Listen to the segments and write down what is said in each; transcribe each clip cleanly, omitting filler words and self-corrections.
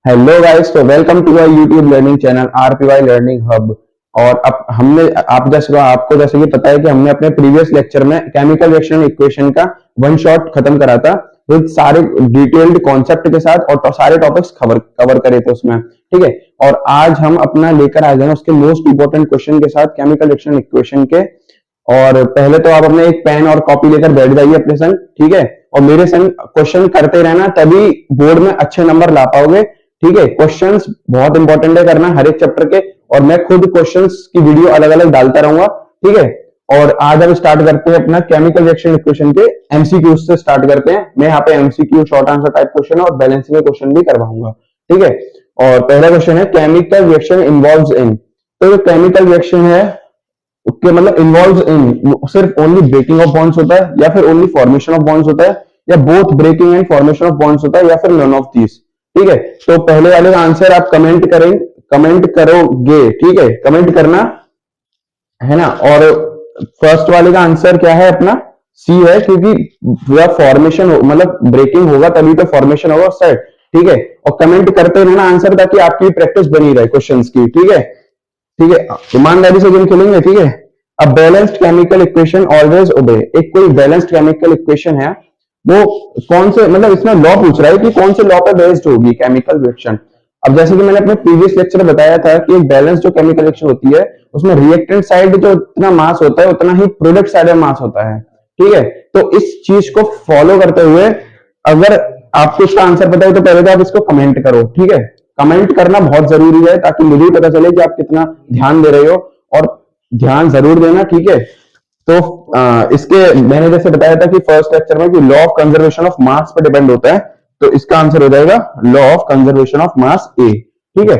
Hello guys, तो welcome to our YouTube learning channel RPY learning hub. और अब हमने आपको जैसे कि पता है कि हमने अपने प्रीवियस लेक्चर में केमिकल रिएक्शन इक्वेशन का वन शॉट खत्म करा था विद सारे डिटेल्ड कॉन्सेप्ट के साथ, और सारे टॉपिक्स कवर करे थे उसमें। ठीक है, और आज हम अपना लेकर आ गए हैं उसके मोस्ट इंपोर्टेंट क्वेश्चन के साथ, केमिकल रिएक्शन इक्वेशन के। और पहले तो आप अपने एक पेन और कॉपी लेकर बैठ जाइए अपने संग, ठीक है, और मेरे संग क्वेश्चन करते रहना, तभी बोर्ड में अच्छे नंबर ला पाओगे। ठीक है, क्वेश्चंस बहुत इंपॉर्टेंट है करना हर एक चैप्टर के, और मैं खुद क्वेश्चंस की वीडियो अलग अलग डालता रहूंगा। ठीक है, और आज हम स्टार्ट करते हैं अपना केमिकल रिएक्शन इक्वेशन के एमसीक्यू से स्टार्ट करते हैं। मैं यहाँ पे MCQ short answer type question और बैलेंसिंग के क्वेश्चन भी करवाऊंगा। ठीक है, और पहला क्वेश्चन है केमिकल रिएक्शन इन्वॉल्व्स इन। तो जो केमिकल रिएक्शन है उसके मतलब इन्वॉल्व्स इन सिर्फ ओनली ब्रेकिंग ऑफ बॉन्ड्स होता है, या फिर ओनली फॉर्मेशन ऑफ बॉन्ड्स होता है, या both breaking and formation of bonds होता है, या फिर नन ऑफ दीज। ठीक है, तो पहले वाले का आंसर आप कमेंट करोगे। ठीक है, कमेंट करना है ना। और फर्स्ट वाले का आंसर क्या है अपना? सी है, क्योंकि पूरा फॉर्मेशन मतलब ब्रेकिंग होगा तभी तो फॉर्मेशन होगा उस साइड। ठीक है, और कमेंट करते रहना आंसर, ताकि आपकी प्रैक्टिस बनी रहे क्वेश्चंस की। ठीक है, ठीक है, ईमानदारी से गेम खेलेंगे। ठीक है, अब बैलेंस्ड केमिकल इक्वेशन ऑलवेज ओबे। एक कोई बैलेंस्ड केमिकल इक्वेशन है, वो कौन से मतलब इसमें लॉ पूछ रहा है कि कौन से लॉ पे बेस्ड होगी केमिकल रिएक्शन। अब जैसे कि मैंने अपने प्रीवियस लेक्चर में बताया था कि एक बैलेंस जो केमिकल रिएक्शन होती है उसमें रिएक्टेंट साइड जो इतना मास होता है उतना ही प्रोडक्ट साइड में मास होता है। ठीक है, तो इस चीज को फॉलो करते हुए अगर आपको इसका आंसर पता है तो पहले तो आप इसको कमेंट करो। ठीक है, कमेंट करना बहुत जरूरी है ताकि मुझे भी पता चले कि आप कितना ध्यान दे रहे हो, और ध्यान जरूर देना। ठीक है, तो इसके मैंने जैसे बताया था कि फर्स्ट लेक्चर में कि law of conservation of mass पर डिपेंड होता है, तो इसका आंसर हो जाएगा law of conservation of mass A. ठीक है,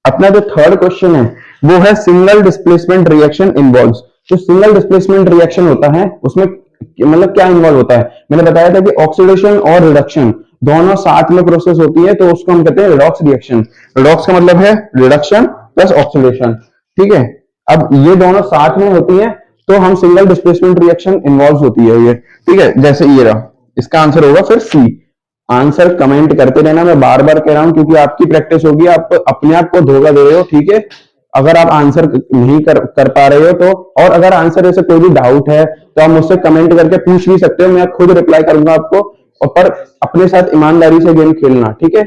अपना जो थर्ड क्वेश्चन है वो है सिंगल डिस्प्लेसमेंट रिएक्शन इन्वॉल्व्स। जो सिंगल डिस्प्लेसमेंट रिएक्शन होता है उसमें मतलब क्या इन्वॉल्व होता है? मैंने बताया था कि ऑक्सीडेशन और रिडक्शन दोनों साथ में प्रोसेस होती है, तो उसको हम कहते हैं रिडॉक्स रिएक्शन। रिडॉक्स का मतलब है रिडक्शन प्लस ऑक्सीडेशन। ठीक है, अब ये दोनों साथ में होती है तो हम सिंगल डिस्प्लेसमेंट रिएक्शन इन्वॉल्व होती है ये। ठीक है, जैसे ये रहा, इसका आंसर होगा फिर सी। आंसर कमेंट करते रहना, मैं बार बार कह रहा हूं क्योंकि आपकी प्रैक्टिस होगी, आप अपने आप को धोखा दे रहे हो। ठीक है, अगर आप आंसर नहीं कर पा रहे हो तो, और अगर आंसर ऐसे कोई भी डाउट है तो आप मुझसे कमेंट करके पूछ भी सकते हो, मैं खुद रिप्लाई करूंगा आपको। और पर अपने साथ ईमानदारी से गेम खेलना। ठीक है,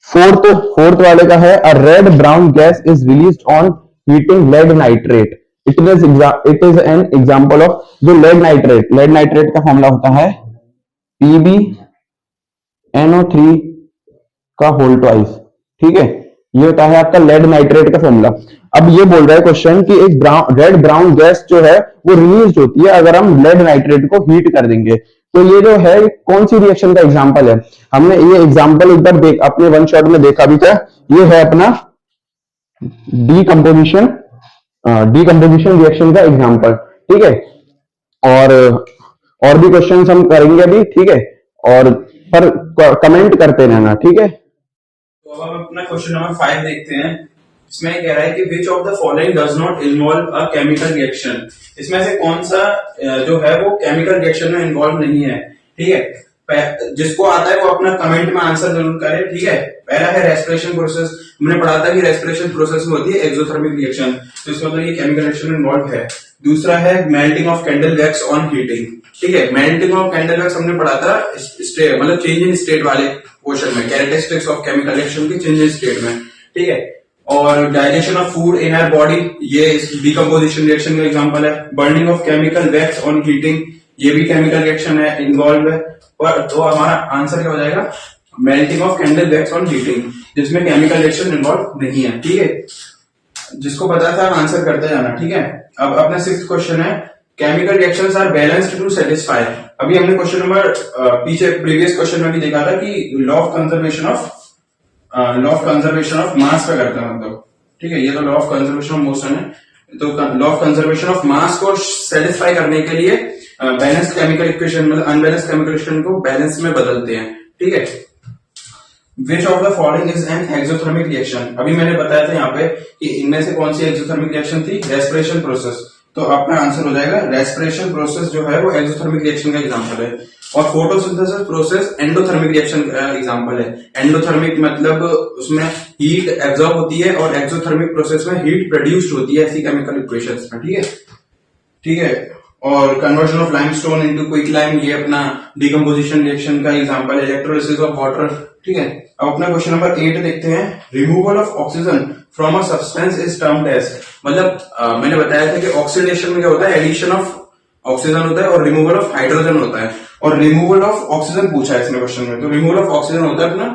फोर्थ वाले का है a red brown gas is released on heating lead nitrate. It is an example of. जो लेड नाइट्रेट का फॉर्मूला होता है PbNO3 का होल ट्वाइस। ठीक है, ये होता है आपका लेड नाइट्रेट का फॉर्मूला। अब ये बोल रहा है क्वेश्चन कि एक रेड ब्राउन गैस जो है वो रिलीज होती है अगर हम लेड नाइट्रेट को हीट कर देंगे। तो ये जो है कौन सी रिएक्शन का एग्जांपल है? हमने ये एग्जांपल एक बार अपने वन शॉट में देखा भी था। ये है अपना डीकंपोजिशन रिएक्शन का एग्जांपल। ठीक है, और भी क्वेश्चंस हम करेंगे अभी। ठीक है, और पर कमेंट करते रहना। ठीक है, तो अब हम अपना क्वेश्चन नंबर 5 देखते हैं। इसमें कह रहा है कि विच of the following does not involve a chemical reaction. इसमें से कौन सा जो है वो केमिकल रिएक्शन में इन्वॉल्व नहीं है। ठीक है, जिसको आता है वो अपना कमेंट में आंसर जरूर करे। ठीक है, पहला है रेस्पिरेशन प्रोसेस। हमने पढ़ा था कि रेस्पिरेशन प्रोसेस में होती है एक्सोथर्मिक रिएक्शन, तो इसका मतलब ये केमिकल रिएक्शन इन्वॉल्व है। दूसरा है melting of candle wax on heating. ठीक है, मेल्टिंग ऑफ कैंडल वैक्स हमने पढ़ा था मतलब चेंज इन स्टेट वाले पोर्शन में, कैरेक्टरिस्टिक्स ऑफ केमिकल रिएक्शन की चेंज इन स्टेट में। ठीक है, और digestion of food in our body, ये डिकम्पोजिशन रिएक्शन का एग्जांपल है। Burning of chemical wax on heating, ये भी केमिकल रिएक्शन है, इन्वॉल्व है। और तो हमारा आंसर क्या हो जाएगा? Melting of candle wax on heating, जिसमें केमिकल रिएक्शन इन्वॉल्व नहीं है। ठीक है, जिसको पता था आंसर करते जाना। ठीक है, अब अपना 6th क्वेश्चन है chemical reactions are balanced to satisfy. अभी हमने क्वेश्चन नंबर पीछे प्रीवियस क्वेश्चन में भी देखा था कि law of conservation of mass पे करता है मतलब। ठीक है, ये तो law of conservation of motion है, तो law of conservation of mass को सेटिस्फाई करने के लिए बैलेंस्ड केमिकल इक्वेशन मतलब अनबैलेंस्ड केमिकल इक्वेशन को बैलेंस में बदलते हैं। ठीक है, which of the following is an exothermic reaction. अभी मैंने बताया था यहाँ पे कि इनमें से कौन सी एक्सोथर्मिक रिएक्शन थी? Respiration process. तो आपका आंसर हो जाएगा रेस्पिरेशन प्रोसेस जो है वो एक्सोथर्मिक रिएक्शन का एग्जांपल है। और फोटोसिंथेसिस प्रोसेस एंडोथर्मिक रिएक्शन का एग्जांपल है। एंडोथर्मिक मतलब उसमें हीट एब्जॉर्ब होती है और एक्सोथर्मिक प्रोसेस में हीट प्रोड्यूस्ड होती है, ऐसी केमिकल इक्वेशंस में। ठीक है, ठीक है। और conversion of limestone into quicklime, ये अपना डिकम्पोजिशन रिएक्शन का एग्जांपल है। Electrolysis of water. ठीक है, अब अपना क्वेश्चन नंबर 8 देखते हैं। Removal of oxygen from a substance is termed as, मतलब मैंने बताया था कि ऑक्सीडेशन में क्या होता है, एडिशन ऑफ ऑक्सीजन होता है और रिमूवल ऑफ हाइड्रोजन होता है। और रिमूवल ऑफ ऑक्सीजन पूछा है इसमें क्वेश्चन में, तो रिमूवल ऑफ ऑक्सीजन होता है अपना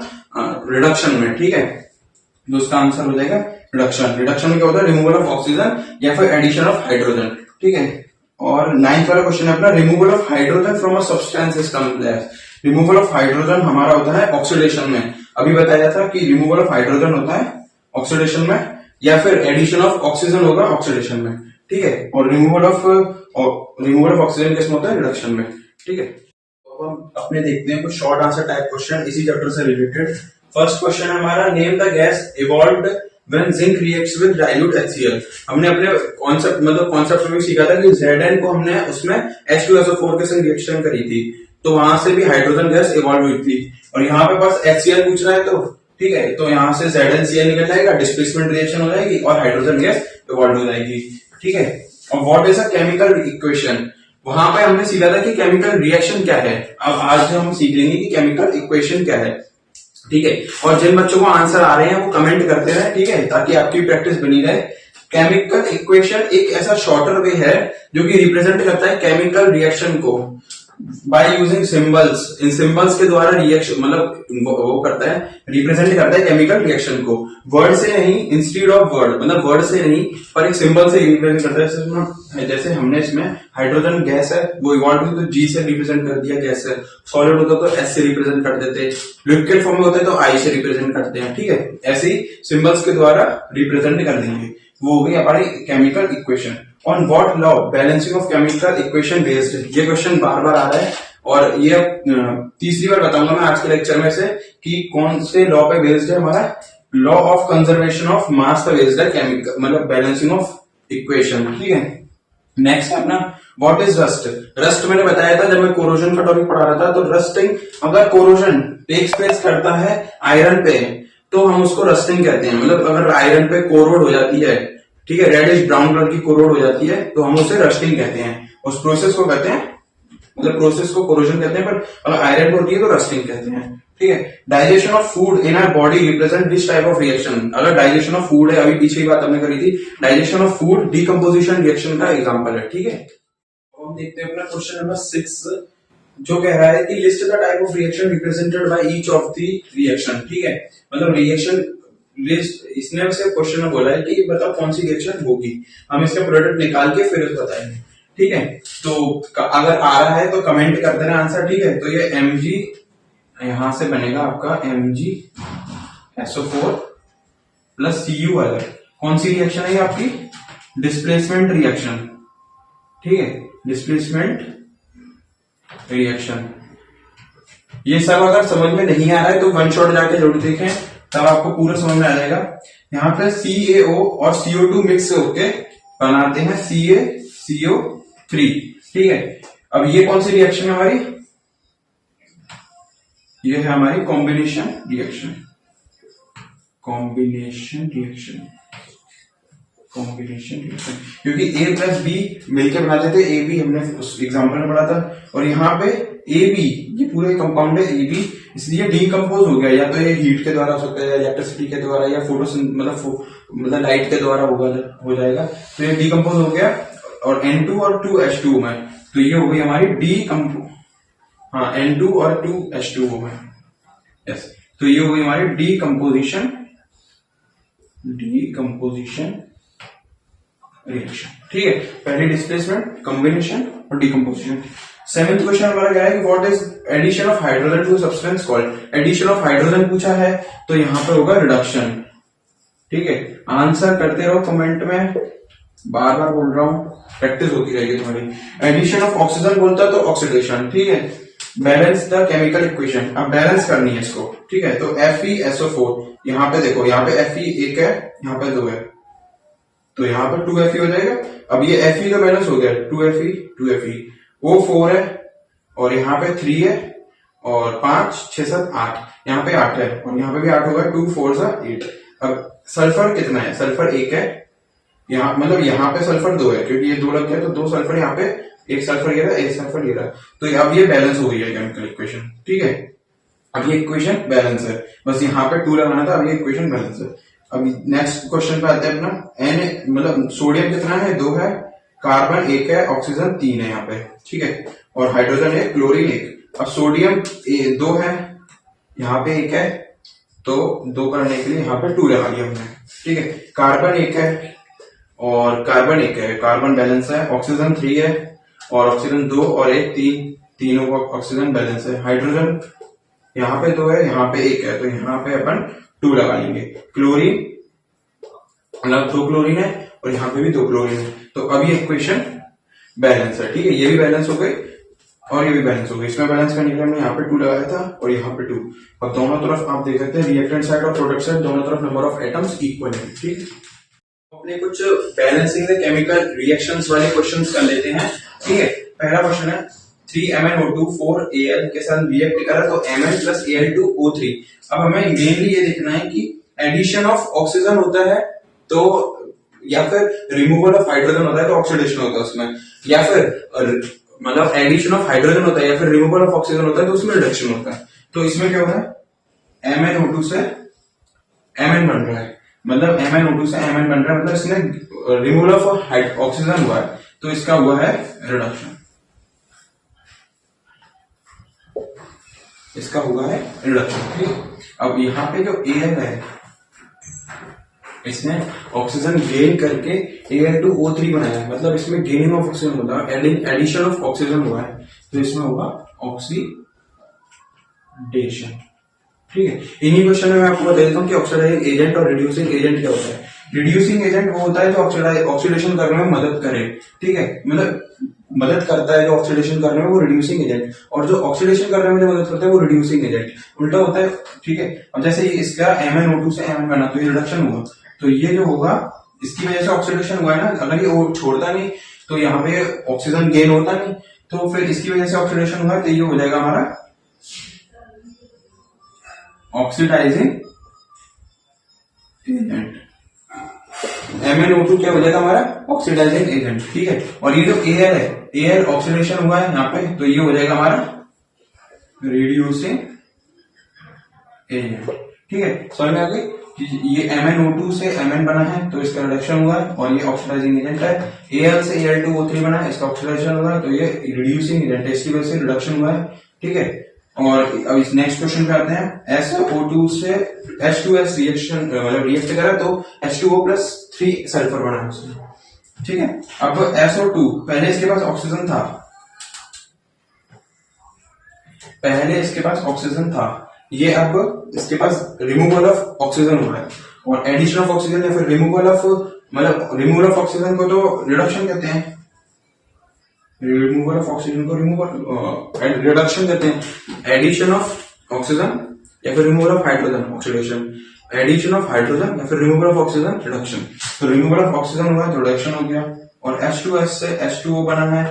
रिडक्शन में। ठीक है, तो उसका आंसर हो जाएगा रिडक्शन। रिडक्शन में क्या होता है, रिमूवल ऑफ ऑक्सीजन या फिर एडिशन ऑफ हाइड्रोजन। ठीक है, और 9th वाला क्वेश्चन है अपना, removal of hydrogen from a substance is termed as. Removal of hydrogen हमारा होता है ऑक्सीडेशन में। अभी बताया था कि रिमूवल ऑफ हाइड्रोजन होता है ऑक्सीडेशन में, या फिर एडिशन ऑफ ऑक्सीजन होगा ऑक्सीडेशन में। ठीक है, और रिमूवल ऑफ ऑक्सीजन किसमें होता है, रिडक्शन में। ठीक है, तो अब हम अपने देखते हैं कुछ शॉर्ट आंसर टाइप क्वेश्चन इसी चैप्टर से रिलेटेड। फर्स्ट क्वेश्चन है हमारा, name the gas evolved when zinc reacts with dilute HCl। हमने अपने कॉन्सेप्ट में सीखा था कि Zn को हमने उसमें H2SO4 के संग रिएक्शन करी थी, तो वहां से भी हाइड्रोजन गैस इवॉल्व हुई थी। और यहाँ पे पास HCl पूछ रहा है, तो ठीक है, तो यहाँ से ZnCl निकल जाएगा, डिस्प्लेसमेंट रिएक्शन हो जाएगी और हाइड्रोजन गैस इवॉल्व हो जाएगी। ठीक है, और what is a chemical equation, वहां पे हमने सीखा था कि केमिकल रिएक्शन क्या है। अब आज हम सीख लेंगे कि केमिकल इक्वेशन क्या है। ठीक है, और जिन बच्चों को आंसर आ रहे हैं वो कमेंट करते रहे, ठीक है, ताकि आपकी प्रैक्टिस बनी रहे। केमिकल इक्वेशन एक ऐसा शॉर्टर वे है जो कि रिप्रेजेंट करता है केमिकल रिएक्शन को by using symbols. In symbols के द्वारा रिएक्शन वो करता है, रिप्रेजेंट करता है केमिकल रिएक्शन को। वर्ड से नहीं, इंस्टीड ऑफ वर्ड, मतलब वर्ड से नहीं पर एक सिंबल से रिप्रेजेंट करता है। जैसे हमने इसमें हाइड्रोजन गैस है, वो इवॉल्व हुई तो जी से रिप्रेजेंट कर दिया गैस है। सॉलिड होता तो एस से रिप्रेजेंट कर देते, लिक्विड फॉर्म में होता है तो आई से रिप्रेजेंट करते हैं। ठीक है, ऐसे ही सिंबल्स के द्वारा रिप्रेजेंट कर देंगे, वो हो गई हमारी chemical equation. On what law balancing of chemical equation based, ये क्वेश्चन बार बार आ रहा है और ये तीसरी बार बताऊंगा मैं आज के लेक्चर में से कि कौन से लॉ पे बेस्ड है। हमारा law of conservation of mass पे बेस्ड है केमिकल, मतलब बैलेंसिंग ऑफ इक्वेशन। ठीक है, नेक्स्ट है अपना व्हाट इज रस्ट। रस्ट मैंने बताया था जब मैं कोरोजन का टॉपिक पढ़ा रहा था, तो रस्टिंग, अगर कोरोजन टेक्स प्लेस करता है आयरन पे तो हम उसको रस्टिंग कहते हैं। मतलब अगर आयरन पे कोरोड हो जाती है, ठीक है, रेडिश ब्राउन कलर की कोरोड हो जाती है, तो हम उसे रस्टिंग कहते हैं। उस प्रोसेस को कहते हैं, मतलब प्रोसेस को कोरोजन कहते हैं, पर अगर आयरन पे होती है तो रस्टिंग कहते हैं। ठीक है, digestion of food in our body represent this type of reaction. अगर डाइजेशन ऑफ फूड है, अभी पीछे की बात हमने करी थी, digestion of food decomposition reaction का एग्जांपल है। ठीक है, तो हम देखते हैं अपना क्वेश्चन नंबर 6 जो कह रहा है कि list the type of reaction represented by each of the reaction. ठीक है, मतलब रिएक्शन लिस्ट, इसने से क्वेश्चन में बोला है कि बताओ कौन सी रिएक्शन होगी, हम इसका प्रोडक्ट निकाल के फिर उसको बताएंगे। ठीक है, तो अगर आ रहा है तो कमेंट कर देना आंसर। ठीक है, तो ये Mg यहां से बनेगा आपका MgSO4 प्लस Cu वाला, कौन सी रिएक्शन है ये आपकी, डिस्प्लेसमेंट रिएक्शन। ठीक है, डिस्प्लेसमेंट रिएक्शन। ये सब अगर समझ में नहीं आ रहा है तो वन शॉट जाके जरूर देखें, तब आपको पूरा समझ में आ जाएगा। यहाँ पे CaO और CO2 मिक्स होके बनाते हैं CaCO3। ठीक है, अब ये कौन सी रिएक्शन है हमारी, ये है हमारी combination reaction. Combination reaction, combination reaction, क्योंकि A प्लस B मिलकर बनाते थे, AB हमने उस एग्जांपल में पढ़ा था। और यहाँ पे AB, ये पूरे कंपाउंड है AB, इसलिए डीकम्पोज हो गया, या तो ये हीट के द्वारा हो सकता है, इलेक्ट्रिसिटी के द्वारा, या मतलब लाइट के द्वारा हो जाएगा। तो ये डीकम्पोज हो गया और N2 और 2H2 में, तो ये हो गई हमारी N2 और 2H2 हो गए। यस, तो ये हो गई हमारी डीकम्पोजिशन रिएक्शन। ठीक है, पहले डिस्प्लेसमेंट, कॉम्बिनेशन और डीकम्पोजिशन। 7th क्वेश्चन हमारा क्या है कि what is addition of hydrogen to substance called. Addition of hydrogen पूछा है तो यहाँ पे होगा रिडक्शन। ठीक है, आंसर करते रहो कमेंट में, बार बार बोल रहा हूं, प्रैक्टिस होती रहेगी तुम्हारी। एडिशन ऑफ ऑक्सीजन बोलता है तो ऑक्सीडेशन। ठीक है, बैलेंस द केमिकल इक्वेशन, अब बैलेंस करनी है इसको। ठीक है, तो FeSO4, यहाँ पे देखो, यहाँ पे Fe एक है, यहाँ पे 2 है, तो यहाँ पर 2Fe हो जाएगा। अब ये Fe का बैलेंस हो गया 2Fe, O4 है, और यहाँ पे 3 है और 5 6 7 8, यहाँ पे 8 है और यहाँ पे भी 8 होगा, 2 4 8। अब सल्फर कितना है? सल्फर 1 है, यहाँ मतलब यहाँ पे सल्फर 2 है क्योंकि ये 2 लग गया तो 2 सल्फर यहाँ पे, 1 सल्फर ये रहा, 1 सल्फर ये रहा। तो अब ये बैलेंस हो गई है केमिकल इक्वेशन, ठीक है। अब ये इक्वेशन बैलेंस है, बस यहाँ पे 2 लगाना था, अब ये इक्वेशन बैलेंस है। अब नेक्स्ट क्वेश्चन पे आते हैं अपना। एन मतलब सोडियम कितना है? 2 है, कार्बन 1 है, ऑक्सीजन 3 है यहाँ पे, ठीक है, और हाइड्रोजन 1, क्लोरीन 1। अब सोडियम 2 है, यहाँ पे 1 है, तो 2 करने के लिए यहाँ पे 2 लगा दिया हमने, ठीक है। कार्बन 1 है और कार्बन 1 है, कार्बन बैलेंस है। ऑक्सीजन 3 है और ऑक्सीजन 2 और 1 3, तीनों का ऑक्सीजन बैलेंस है। हाइड्रोजन यहाँ पे 2 है, यहाँ पे 1 है, तो यहाँ पे अपन 2 लगा लेंगे। क्लोरीन मतलब 2 क्लोरीन है और यहाँ पे भी 2 क्लोरीन है, तो अब ये इक्वेशन बैलेंस है, ठीक है। ये भी बैलेंस हो गई और ये भी बैलेंस हो गई। इसमें बैलेंस करने के लिए हमने यहाँ पे 2 लगाया था और यहाँ पे 2। अब दोनों तरफ आप देख सकते हैं रिएक्टेंट साइड और प्रोडक्ट साइड दोनों तरफ नंबर ऑफ एटम्स इक्वल है, ठीक। अपने कुछ बैलेंसिंग द केमिकल रिएक्शंस वाले क्वेश्चंस कर लेते हैं, ठीक है। पहला क्वेश्चन है 3MnO2 4Al के साथ रिएक्ट करा तो Mn प्लस Al2O3। अब हमें मेनली ये देखना है कि एडिशन ऑफ ऑक्सीजन होता है तो, या फिर रिमूवल ऑफ हाइड्रोजन होता है तो ऑक्सीडेशन होता है उसमें, या फिर मतलब एडिशन ऑफ हाइड्रोजन होता है या फिर रिमूवल ऑफ ऑक्सीजन होता है तो उसमें रिडक्शन होता है। तो इसमें क्या हो रहा है? MnO2 से Mn बन रहा है, मतलब MnO2 से Mn बन रहा है, मतलब इसमें रिमूवल ऑफ ऑक्सीजन हुआ है तो इसका हुआ है रिडक्शन, इसका हुआ है रिडक्शन, ठीक। अब यहाँ पे जो Al है इसने ऑक्सीजन गेन करके Al2O3 बनाया है, मतलब इसमें गेनिंग ऑफ ऑक्सीजन होता है, एडिशन ऑफ ऑक्सीजन हुआ है तो इसमें होगा ऑक्सीडेशन, ठीक है। इन्हीं क्वेश्चन में मैं आपको बता देता हूँ कि ऑक्सीडाइजिंग एजेंट और रिड्यूसिंग एजेंट क्या होता है। रिड्यूसिंग एजेंट वो होता है जो ऑक्सीडेशन करने में मदद करे, ठीक है, मतलब मदद करता है जो ऑक्सीडेशन करने में, वो रिड्यूसिंग एजेंट। और जो ऑक्सीडेशन करने में जो मदद करता है वो रिड्यूसिंग एजेंट, उल्टा होता है, ठीक है। अब जैसे ये इसका MnO2 से Mn बना तो ये रिडक्शन हुआ, तो ये जो होगा इसकी वजह से ऑक्सीडेशन हुआ है ना, अगर ये छोड़ता नहीं तो यहाँ पे ऑक्सीजन गेन होता नहीं, तो फिर इसकी वजह से ऑक्सीडेशन हुआ तो ये हो जाएगा हमारा ऑक्सीडाइजिंग एजेंट। MnO2 क्या हो जाएगा हमारा? ऑक्सीडाइजिंग एजेंट, ठीक है। और ये जो Al है, Al ऑक्सीडेशन हुआ है यहाँ पे तो ये हो जाएगा हमारा रिड्यूसिंग एजेंट, ठीक है। समझ में आ गई कि ये MnO2 से Mn बना है तो इसका रिडक्शन हुआ है और ये ऑक्सीडाइजिंग एजेंट है। Al से Al2O3 बना है, इसका ऑक्सीडेशन हुआ है तो ये रिड्यूसिंग एजेंट है, इसकी वजह से रिडक्शन हुआ है, ठीक है। और अब इस नेक्स्ट क्वेश्चन पे आते हैं। SO2 से H2S रिएक्शन मतलब रिएक्ट करा तो H2O प्लस 3 सल्फर बना है उसमें, ठीक है। अब SO2 पहले इसके पास ऑक्सीजन था, पहले इसके पास ऑक्सीजन था, ये अब इसके पास रिमूवल ऑफ ऑक्सीजन हुआ है और एडिशन ऑफ ऑक्सीजन या फिर रिमूवल ऑफ, मतलब रिमूवल ऑफ ऑक्सीजन को तो रिडक्शन कहते हैं, रिमूवल ऑफ ऑक्सीजन को रिडक्शन कहते हैं। एडिशन ऑफ ऑक्सीजन या फिर removal of hydrogen oxidation, addition of hydrogen या फिर रिमूवल ऑफ ऑक्सीजन रिडक्शन। तो रिमूवल ऑफ ऑक्सीजन हुआ तो रिडक्शन हो गया और H2S से H2O बना है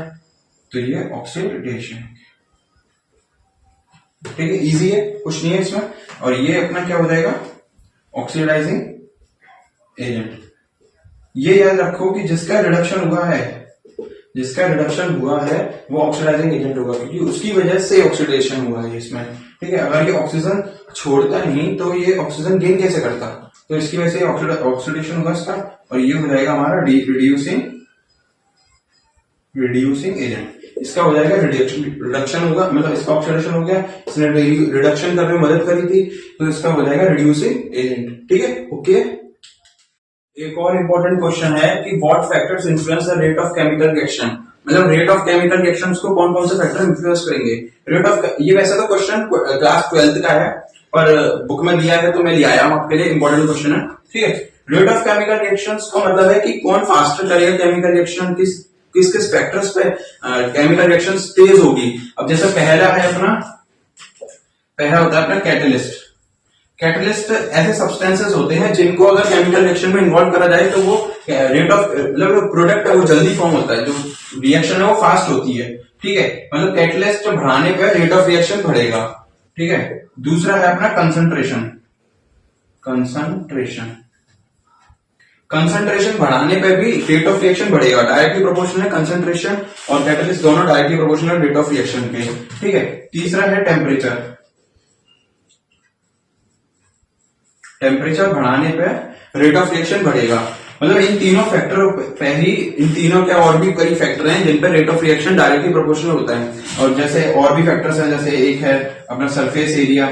तो ये ऑक्सीडेशन, ठीक है। इजी है, कुछ नहीं है इसमें। और ये अपना क्या हो जाएगा? Oxidising agent. ये याद रखो कि जिसका रिडक्शन हुआ है, जिसका रिडक्शन हुआ है वो ऑक्सीडाइजिंग एजेंट होगा क्योंकि उसकी वजह से ऑक्सीडेशन हुआ है इसमें, ठीक है। अगर ये ऑक्सीजन छोड़ता नहीं तो ये ऑक्सीजन गेन कैसे करता, तो इसकी वजह से ऑक्सीडेशन होगा इसका और ये हो जाएगा हमारा रिड्यूसिंग एजेंट। इसका हो जाएगा रिडक्शन होगा, मतलब इसका ऑक्सीडेशन हो गया, इसने रिडक्शन करने में मदद करी थी तो इसका हो जाएगा रिड्यूसिंग एजेंट, ठीक है। ओके, एक और इम्पोर्टेंट क्वेश्चन है कि what factors influence the rate of chemical reaction, मतलब रेट ऑफ केमिकल रिएक्शंस को कौन कौन से फैक्टर इन्फ्लुएंस करेंगे। रेट ऑफ, ये वैसे तो क्वेश्चन क्लास 12th का है पर बुक में दिया है तो मैं ले आया हूं आपके लिए, इंपॉर्टेंट क्वेश्चन है, ठीक है। रेट ऑफ केमिकल रिएक्शंस का मतलब है कि कौन फास्टर करेगा केमिकल रिएक्शन, किस किस फैक्टर्स पे केमिकल रिएक्शंस तेज होगी। अब जैसे पहला है अपना, पहला होता है अपना कैटलिस्ट। कैटलिस्ट ऐसे सब्सटेंसेस होते हैं जिनको अगर केमिकल रिएक्शन में इन्वॉल्व करा जाए तो वो रेट ऑफ, मतलब प्रोडक्ट है वो जल्दी फॉर्म होता है, जो रिएक्शन है वो फास्ट होती है, ठीक है, मतलब कैटलिस्ट बढ़ाने पे रेट ऑफ रिएक्शन बढ़ेगा। ठीक है, दूसरा है अपना कंसंट्रेशन। कंसंट्रेशन बढ़ाने पे भी रेट ऑफ रिएक्शन बढ़ेगा, डायरेक्टली प्रोपोर्शनल है कंसंट्रेशन और कैटलिस्ट दोनों directly proportional rate of reaction के। ठीक है, तीसरा है टेम्परेचर। टेम्परेचर बढ़ाने पे रेट ऑफ रिएक्शन बढ़ेगा, मतलब इन तीनों फैक्टरों पे ही, इन तीनों के और भी कई फैक्टर हैं जिन पर rate of reaction directly proportional होता है। और जैसे और भी फैक्टर्स हैं, जैसे एक है अपना सरफेस एरिया।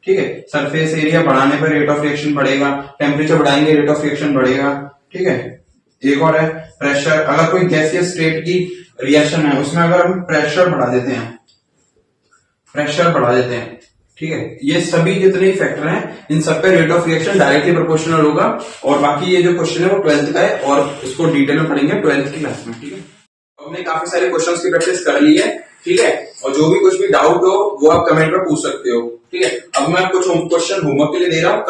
ठीक है, सरफेस एरिया बढ़ाने पर रेट ऑफ रिएक्शन बढ़ेगा, टेम्परेचर बढ़ाएंगे रेट ऑफ रिएक्शन बढ़ेगा। ठीक है, एक और है प्रेशर। अगर कोई गैसियस स्टेट की रिएक्शन है उसमें अगर हम प्रेशर बढ़ा देते हैं, ठीक है, ये सभी जितने फैक्टर हैं इन सब पे rate of reaction directly proportional होगा। और बाकी ये जो क्वेश्चन है वो 12th का है और इसको डिटेल में पढ़ेंगे 12th की क्लास में। ठीक है, हमने काफी सारे क्वेश्चंस की प्रैक्टिस कर ली है। ठीक है, और जो भी कुछ भी डाउट हो वो आप कमेंट में पूछ सकते हो। ठीक है, अब मैं कुछ क्वेश्चन होमवर्क के लिए दे रहा हूँ,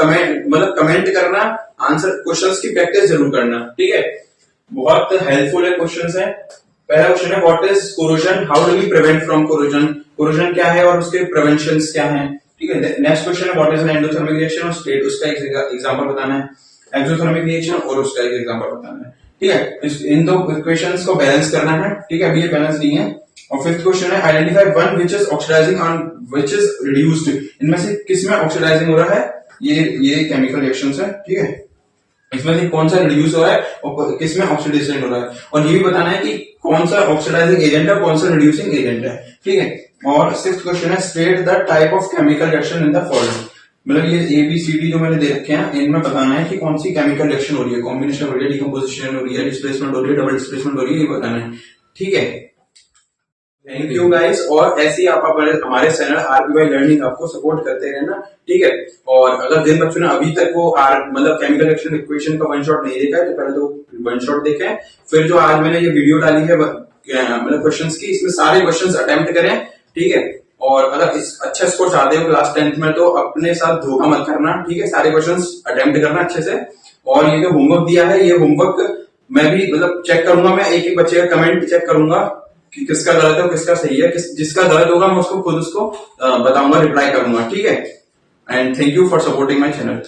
कमेंट करना, आंसर क्वेश्चंस की प्रैक्टिस जरूर करना। ठीक है, बहुत हेल्पफुल है क्वेश्चंस है। पहला क्वेश्चन है what is corrosion, how do we prevent from corrosion. Corrosion क्या है और उसके प्रिवेंशन क्या है। ठीक है, नेक्स्ट क्वेश्चन है what is an endothermic reaction और स्टेट, उसका एक एग्जांपल बताना है। एक्सोथर्मिक रिएक्शन और उसका एक एग्जांपल बताना है। ठीक है, इन दो इक्वेशंस को बैलेंस करना है। ठीक है, अभी ये बैलेंस नहीं है। और फिफ्थ क्वेश्चन है identify one which is oxidising on which is reduced. इनमें से किस में ऑक्सीडाइजिंग हो रहा है, ये केमिकल रिएक्शंस है। ठीक है, इसमें से कौन सा रिड्यूस हो रहा है और किस में ऑक्सीडेशन हो रहा है, और ये भी बताना है कि कौन सा ऑक्सीडाइजिंग एजेंट है कौन सा रिड्यूसिंग एजेंट है। ठीक है, और सिक्स्थ क्वेश्चन है state the type of chemical reaction in the following. मतलब ये ABCD जो मैंने दे रखे हैं इनमें बताना है कि कौन सी केमिकल रिएक्शन हो रही है, कॉम्बिनेशन हो रही है, डिकम्पोजिशन हो रही है, डिस्प्लेसमेंट हो रही है, डबल डिस्प्लेसमेंट हो रही है, ये बताना है। ठीक है, थैंक यू गाइस, और ऐसे ही आप हमारे चैनल RPY लर्निंग आपको सपोर्ट करते रहना। ठीक है, और अगर जिन बच्चों ने अभी तक वो मतलब केमिकल रिएक्शन इक्वेशन का वन शॉट नहीं देखा है तो पहले तो वन शॉट देखें, फिर जो आज मैंने ये वीडियो डाली है मतलब क्वेश्चंस की, इसमें सारे क्वेश्चंस अटेम्प्ट करें। ठीक है, और अगर अच्छा स्कोर चाहते हो क्लास 10th में तो अपने साथ धोखा मत करना। ठीक है, सारे क्वेश्चंस अटेम्प्ट करना अच्छे से। और ये जो होमवर्क दिया है ये होमवर्क मैं भी मतलब चेक करूंगा, मैं एक एक बच्चे का कमेंट चेक करूंगा कि किसका गलत है और किसका सही है। जिसका गलत होगा मैं उसको खुद उसको बताऊंगा, रिप्लाई करूंगा। ठीक है, and thank you for supporting my channel.